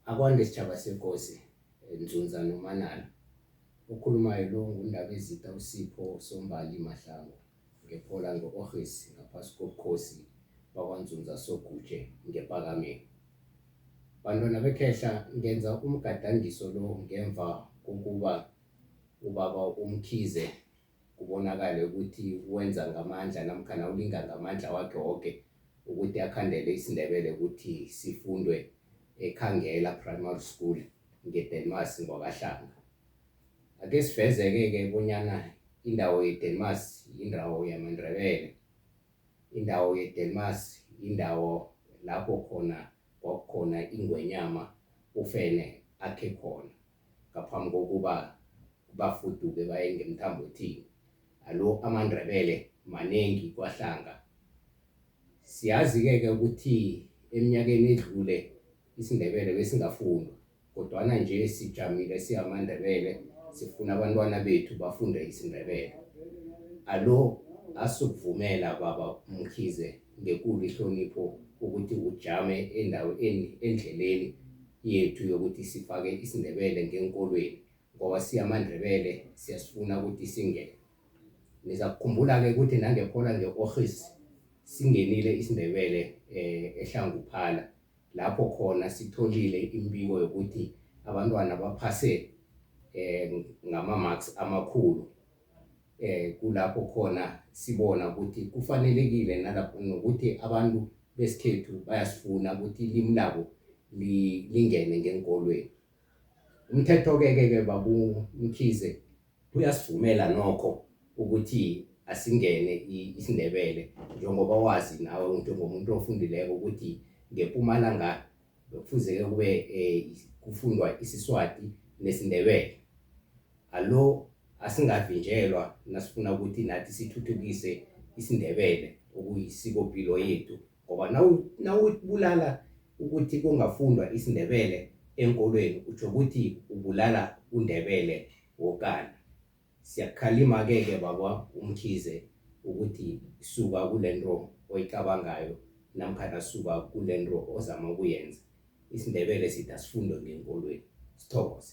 Akwande Sitshaba seNkosi Ndzundza noManala okhulumayo lo ngundaba ezitha uSipho Sombali Mahlangu ngephola ngo-Office ngaphasi kokhosi bakwaNdzundza Sogutshe ngePhakameni. Bantwana bekhehla ngenza umgadangiso lo ngemva kokuba ubaba uMkhize kubonakala ukuthi wenza ngamandla namkhana ulinga ngamandla wakhe wonke ukuthi akhandele isiNdebele ukuthi sifundwe eKhangela Primary School ngeDelmas ngwaKahlanga. Ake sifezeke-ke bonyana indawo yeDelmas indawo yamaNdebele. Indawo yeDelmas indawo lapho khona kwakukhona ingwenyama uFene akhe khona ngaphambi kokuba bafuduke baye ngeMthambothini. Alo amaNdebele manengi kwaHlanga. Siyazi-ke ukuthi eminyakeni edlule isiNdebele besingafundwa, kodwana nje sijamile siyamaNdebele sifuna abantwana bethu bafunde isiNdebele. Alo asukuvumela baba uMkhize ngekulu ihlonipho ukuthi ujame endleleni yethu yokuthi sifake isiNdebele ngenkolweni ngoba siyamaNdebele siyasifuna ukuthi singene. Niza kukhumbula-ke ukuthi nangephola nge-Office singenile isiNdebele eHlanguphala lapho khona sitholile imbiko yokuthi abantwana baphase ngama-marks amakhulu. Kulapho khona sibona ukuthi kufanelekile nalapho nokuthi abantu besikhethu bayasifuna ukuthi ilimi labo lingene ngenkolweni. Umthetho-ke babu Mkhize uyasivumela nokho ukuthi asingene isiNdebele njengoba wazi nawe njengomuntu ofundileko ukuthi ngePumalanga kufuze kube kufundwa isiSwati nesiNdebele. Alo asingavinjelwa nasifuna ukuthi nathi sithuthukise isiNdebele okuyisikopilo yethu ngoba nawubulala ukuthi kungafundwa isiNdebele enkolweni utsho ukuthi ubulala uNdebele wokana. Siyakukhalima-ke baba uMkhize ukuthi suka kulento oyicabangayo namkhana suka kulento ozama ukuyenza. IsiNdebele sithi asifundwe ngenkolweni. Sithokoze.